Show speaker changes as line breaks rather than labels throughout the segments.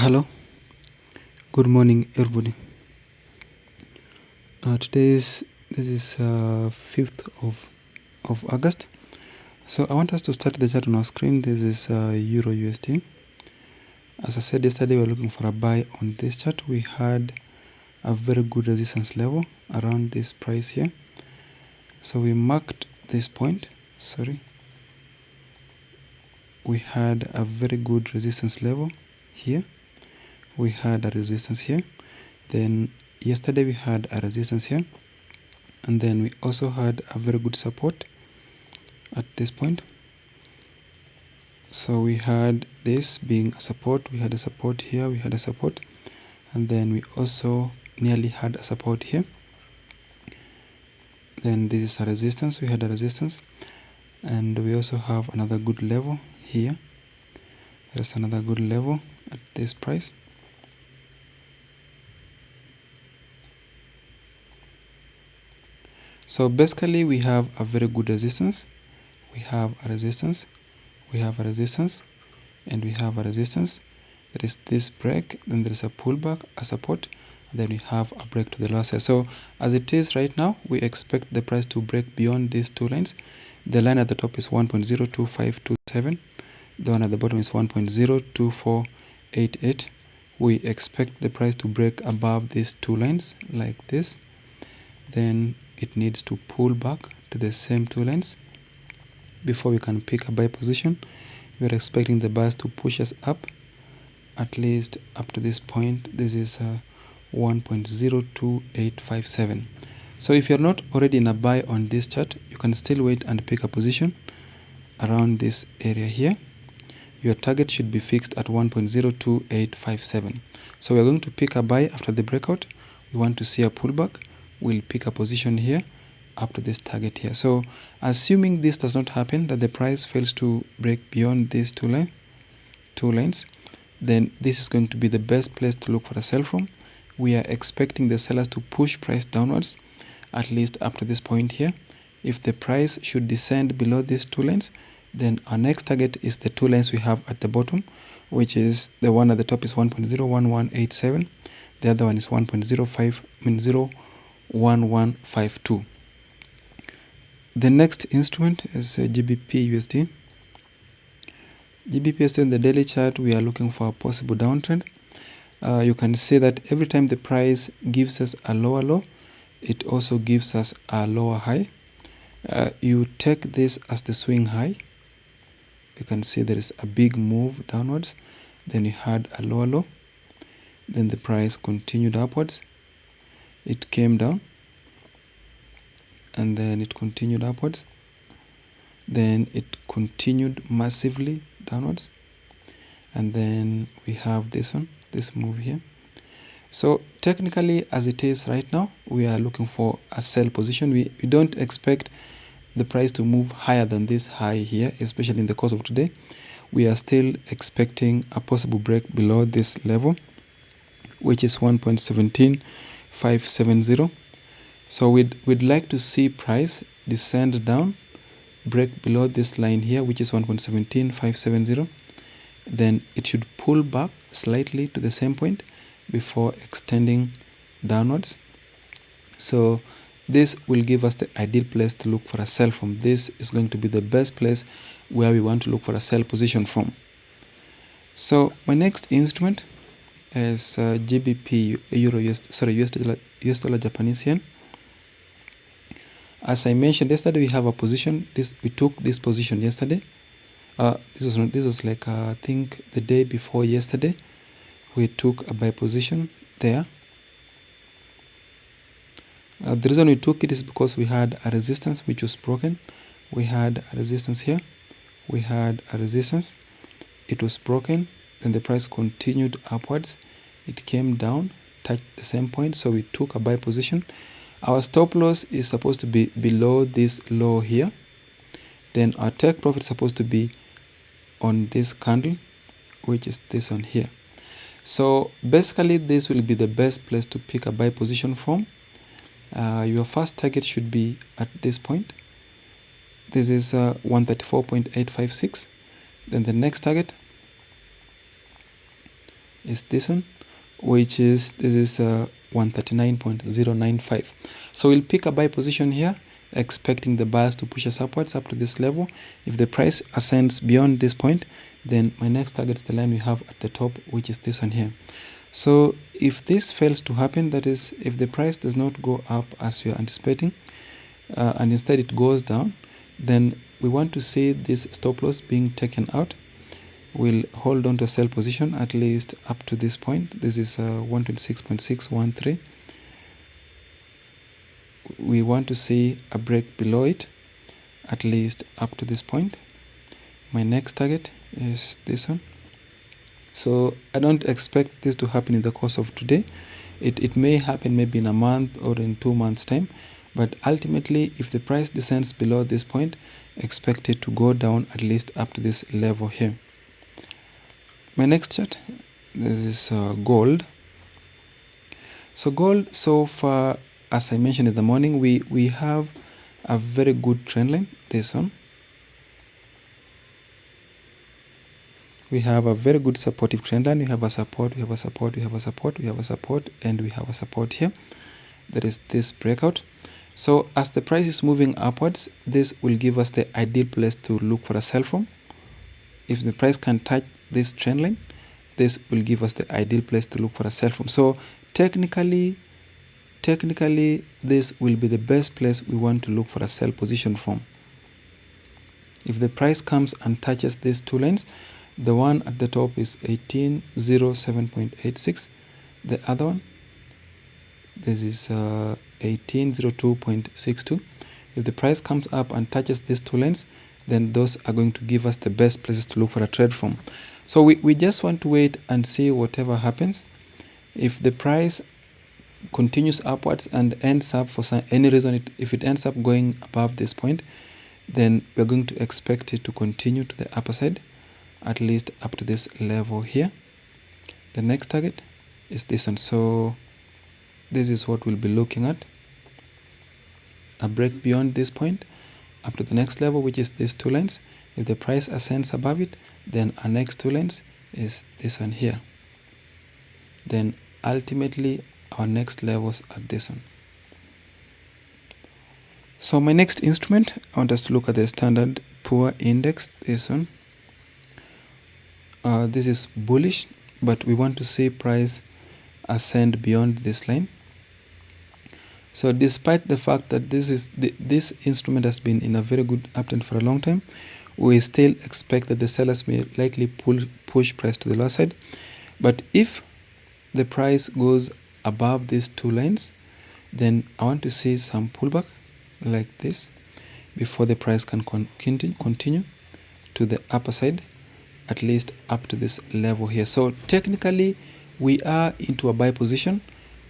Hello, good morning, everybody. This is 5th of August. So I want us to start the chart on our screen. This is Euro USD. As I said yesterday, we were looking for a buy on this chart. We had a very good resistance level around this price here. So we marked this point. We had a very good resistance level here. We had a resistance here. Then yesterday we had a resistance here, and then we also had a very good support at this point. So we had this being a support, we had a support here, we had a support, and then we also nearly had a support here. Then this is a resistance, we had a resistance, and we also have another good level here. There's another good level at this price. So basically we have a very good resistance, we have a resistance, we have a resistance, and we have a resistance. There is this break, then there is a pullback, a support, and then we have a break to the lower side. So as it is right now, we expect the price to break beyond these two lines. The line at the top is 1.02527, the one at the bottom is 1.02488. We expect the price to break above these two lines like this. Then it needs to pull back to the same two lines before we can pick a buy position. We are expecting the bars to push us up at least up to this point. This is 1.02857. So if you're not already in a buy on this chart, you can still wait and pick a position around this area here. Your target should be fixed at 1.02857. So we're going to pick a buy after the breakout. We want to see a pullback. We'll pick a position here up to this target here. So assuming this does not happen, that the price fails to break beyond these two lines, then this is going to be the best place to look for a sell from. We are expecting the sellers to push price downwards at least up to this point here. If the price should descend below these two lines, then our next target is the two lines we have at the bottom, which is the one at the top is 1.01187, the other one is 0.1152. The next instrument is GBP USD. GBP USD in the daily chart, we are looking for a possible downtrend. You can see that every time the price gives us a lower low, it also gives us a lower high. You take this as the swing high. You can see there is a big move downwards. Then you had a lower low. Then the price continued upwards. It came down, and then it continued upwards. Then it continued massively downwards, and then we have this one, this move here. So technically, as it is right now, we are looking for a sell position. We don't expect the price to move higher than this high here, especially in the course of today. We are still expecting a possible break below this level, which is 1.17570. So we'd like to see price descend down, break below this line here, which is 1.17570. Then it should pull back slightly to the same point before extending downwards. So this will give us the ideal place to look for a sell from. This is going to be the best place where we want to look for a sell position from. So my next instrument is GBP US dollar Japanese yen. As I mentioned yesterday, we have a position. We took this position yesterday. This was like I think the day before yesterday. We took a buy position there. The reason we took it is because we had a resistance which was broken. We had a resistance here. We had a resistance. It was broken. Then the price continued upwards. It came down, touched the same point, so we took a buy position. Our stop loss is supposed to be below this low here. Then our take profit is supposed to be on this candle, which is this one here. So basically this will be the best place to pick a buy position from. Your first target should be at this point. This is 134.856. Then the next target is this one, which is 139.095. So we'll pick a buy position here, expecting the buyers to push us upwards up to this level. If the price ascends beyond this point, then my next target is the line we have at the top, which is this one here. So if this fails to happen, that is, if the price does not go up as we are anticipating, and instead it goes down, then we want to see this stop loss being taken out. We'll hold on to a sell position at least up to this point. This is 126.613. We want to see a break below it at least up to this point. My next target is this one. So I don't expect this to happen in the course of today. It may happen maybe in a month or in 2 months time, but ultimately if the price descends below this point, expect it to go down at least up to this level here. My next chart, this is gold. So gold, so far, as I mentioned in the morning, we have a very good trend line, this one. We have a very good supportive trend line. We have a support, we have a support, we have a support, we have a support, and we have a support here. That is this breakout. So as the price is moving upwards, this will give us the ideal place to look for a sell from. If the price can touch this trend line, this will give us the ideal place to look for a sell from. So technically this will be the best place we want to look for a sell position from. If the price comes and touches these two lines, the one at the top is 1807.86, the other one, this is 1802.62. If the price comes up and touches these two lines, then those are going to give us the best places to look for a trade from. So we just want to wait and see whatever happens. If the price continues upwards and ends up for any reason, if it ends up going above this point, then we're going to expect it to continue to the upper side, at least up to this level here. The next target is this one. So this is what we'll be looking at, a break beyond this point up to the next level, which is these two lines. If the price ascends above it, then our next two lines is this one here. Then ultimately our next levels are this one. So my next instrument, I want us to look at the Standard Poor Index, this one. This is bullish, but we want to see price ascend beyond this line. So despite the fact that this instrument has been in a very good uptrend for a long time, we still expect that the sellers may likely push price to the lower side. But if the price goes above these two lines, then I want to see some pullback like this before the price can continue to the upper side, at least up to this level here. So technically we are into a buy position.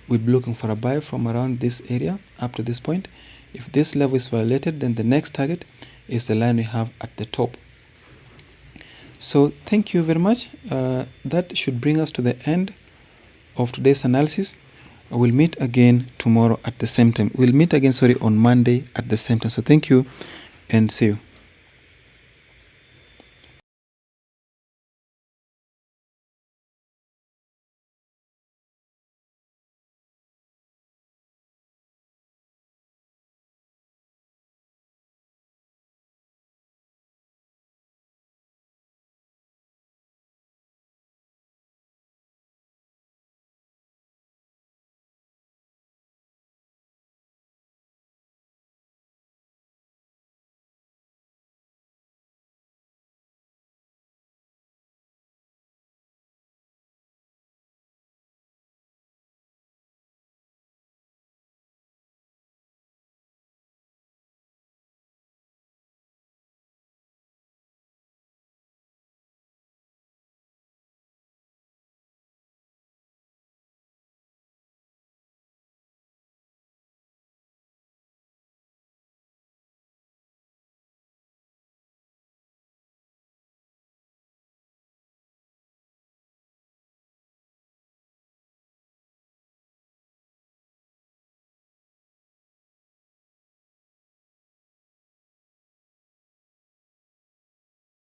We'll be looking for a buy from around this area up to this point. If this level is violated, then the next target is the line we have at the top. So thank you very much. That should bring us to the end of today's analysis. We'll meet again tomorrow at the same time. We'll meet again, on Monday at the same time. So thank you and see you.